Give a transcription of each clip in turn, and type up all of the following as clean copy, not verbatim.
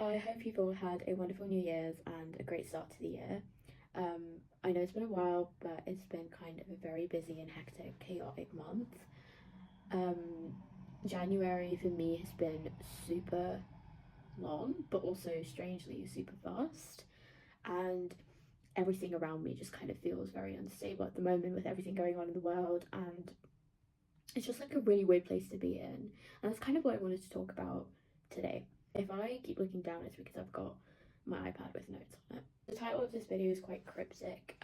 I hope you've all had a wonderful New Year's and a great start to the year. I know it's been a while, but it's been kind of a very busy and hectic, chaotic month. Um, January for me has been super long, but also strangely super fast. And everything around me just kind of feels very unstable at the moment with everything going on in the world. And it's just like a really weird place to be in. And that's kind of what I wanted to talk about today. If I keep looking down, it's because I've got my iPad with notes on it. The title of this video is quite cryptic,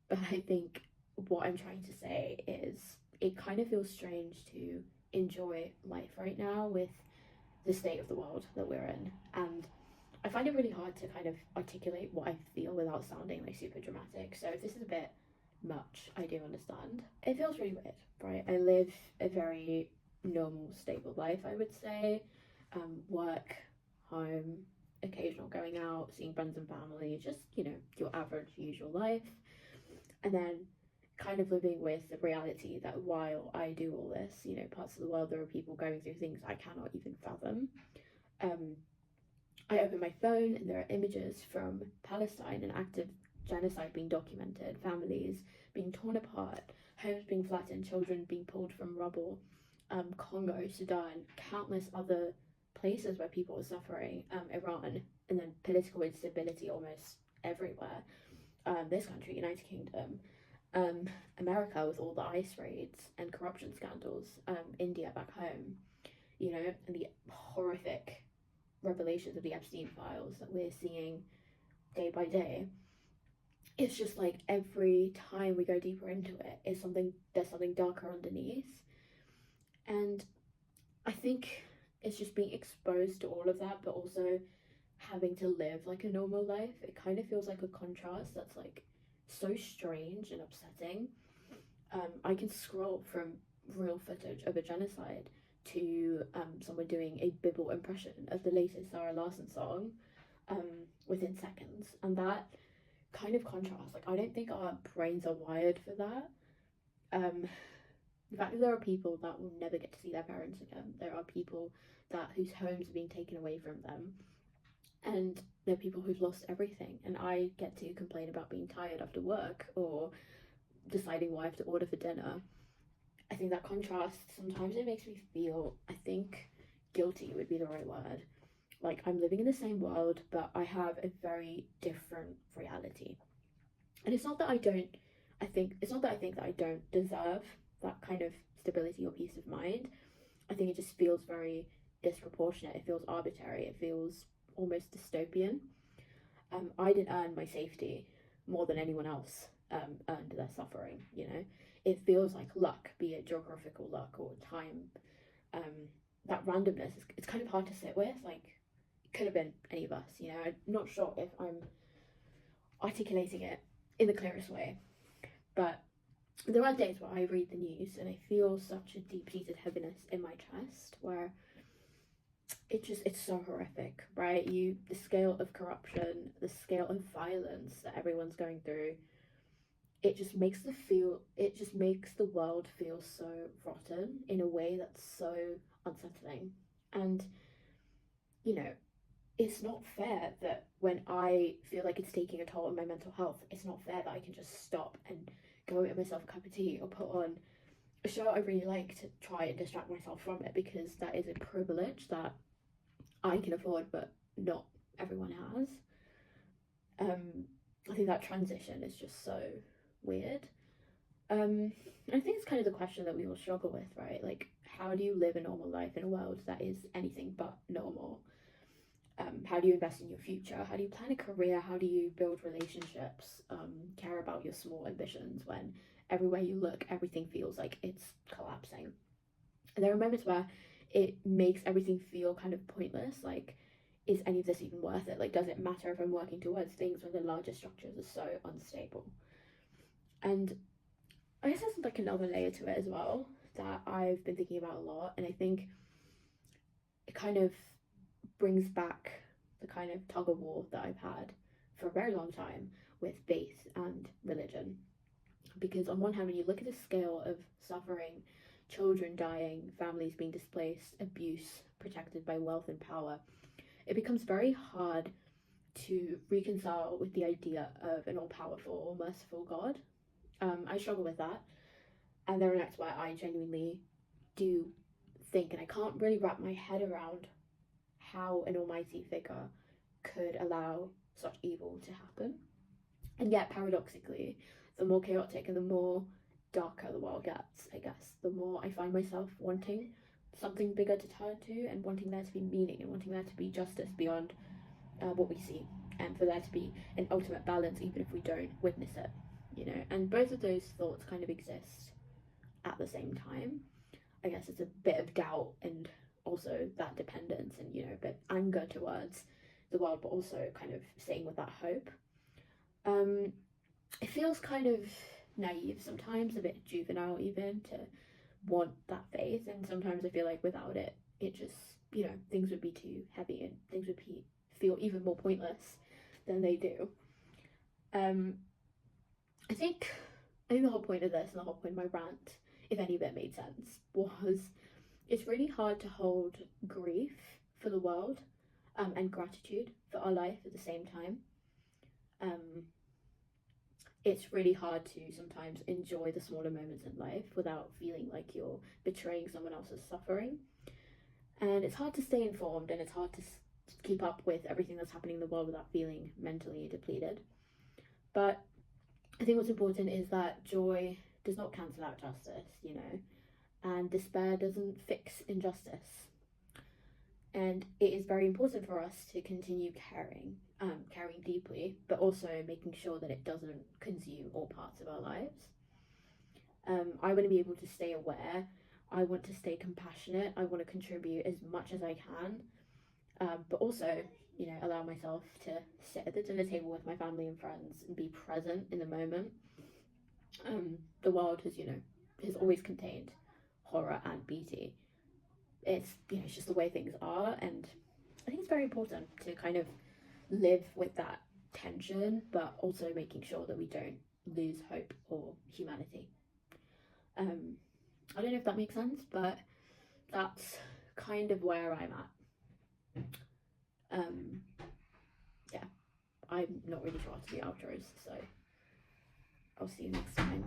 but I think what I'm trying to say is it kind of feels strange to enjoy life right now with the state of the world that we're in. And I find it really hard to kind of articulate what I feel without sounding like super dramatic. So if this is a bit much, I do understand. It feels really weird, right? I live a very normal, stable life, I would say. Work, home, occasional going out, seeing friends and family, just, your average, usual life. And then kind of living with the reality that while I do all this, parts of the world, there are people going through things I cannot even fathom. Um, I open my phone and there are images from Palestine and active genocide being documented, families being torn apart, homes being flattened, children being pulled from rubble, Congo, Sudan, countless other places where people are suffering, Iran, and then political instability almost everywhere. This country, United Kingdom, America with all the ICE raids and corruption scandals, India back home, and the horrific revelations of the Epstein files that we're seeing day by day. It's just like every time we go deeper into it, there's something darker underneath. And I think it's just being exposed to all of that, but also having to live like a normal life. It kind of feels like a contrast that's like so strange and upsetting. I can scroll from real footage of a genocide to someone doing a Bibble impression of the latest Zara Larsson song um, within seconds. And that kind of contrast, like, I don't think our brains are wired for that. Um, the fact that there are people that will never get to see their parents again, there are people whose homes are being taken away from them, and there are people who've lost everything. And I get to complain about being tired after work or deciding what I have to order for dinner. I think that contrast sometimes it makes me feel, I think, guilty would be the right word. Like I'm living in the same world, but I have a very different reality. And it's not that I don't, I think, it's not that I think that I don't deserve that kind of stability or peace of mind. I think it just feels very disproportionate. It feels arbitrary. It feels almost dystopian. I didn't earn my safety more than anyone else earned their suffering, It feels like luck, be it geographical luck or time. That randomness, it's kind of hard to sit with. Like, it could have been any of us, I'm not sure if I'm articulating it in the clearest way. But there are days where I read the news and I feel such a deep-seated heaviness in my chest where it's so horrific, right? The scale of corruption, the scale of violence that everyone's going through, it just makes the world feel so rotten in a way that's so unsettling. And you know it's not fair that when I feel like it's taking a toll on my mental health, it's not fair that I can just stop and go get myself a cup of tea or put on a show I really like to try and distract myself from it, because that is a privilege that I can afford but not everyone has. I think that transition is just so weird. I think it's kind of the question that we all struggle with, right? Like, how do you live a normal life in a world that is anything but normal? How do you invest in your future? How do you plan a career? How do you build relationships? Care about your small ambitions when everywhere you look, everything feels like it's collapsing. And there are moments where it makes everything feel kind of pointless. Like, is any of this even worth it? Like, does it matter if I'm working towards things when the larger structures are so unstable? And I guess there's like another layer to it as well that I've been thinking about a lot. And I think it kind of brings back the kind of tug of war that I've had for a very long time with faith and religion. Because on one hand, when you look at the scale of suffering, children dying, families being displaced, abuse protected by wealth and power, it becomes very hard to reconcile with the idea of an all-powerful or merciful God. I struggle with that, and there are nights where I genuinely do think, and I can't really wrap my head around how an almighty figure could allow such evil to happen. And yet, paradoxically, the more chaotic and the more darker the world gets, I guess, the more I find myself wanting something bigger to turn to, and wanting there to be meaning, and wanting there to be justice beyond what we see, and for there to be an ultimate balance, even if we don't witness it, you know. And both of those thoughts kind of exist at the same time. I guess it's a bit of doubt and also that dependence, and, you know, a bit anger towards the world, but also kind of staying with that hope. It feels kind of naive sometimes, a bit juvenile even, to want that faith, and sometimes I feel like without it, it just, you know, things would be too heavy and things would feel even more pointless than they do. I think the whole point of this, and the whole point of my rant, if any of it made sense, was it's really hard to hold grief for the world, and gratitude for our life at the same time. It's really hard to sometimes enjoy the smaller moments in life without feeling like you're betraying someone else's suffering. And it's hard to stay informed, and it's hard to keep up with everything that's happening in the world without feeling mentally depleted. But I think what's important is that joy does not cancel out justice, you know, and despair doesn't fix injustice. And it is very important for us to continue caring deeply, but also making sure that it doesn't consume all parts of our lives. I want to be able to stay aware. I want to stay compassionate. I want to contribute as much as I can, but also, you know, allow myself to sit at the dinner table with my family and friends and be present in the moment. The world has, you know, has always contained horror and beauty. It's, you know, it's just the way things are, and I think it's very important to kind of live with that tension, but also making sure that we don't lose hope or humanity. I don't know if that makes sense, but that's kind of where I'm at. Yeah, I'm not really sure how to do outros, so I'll see you next time.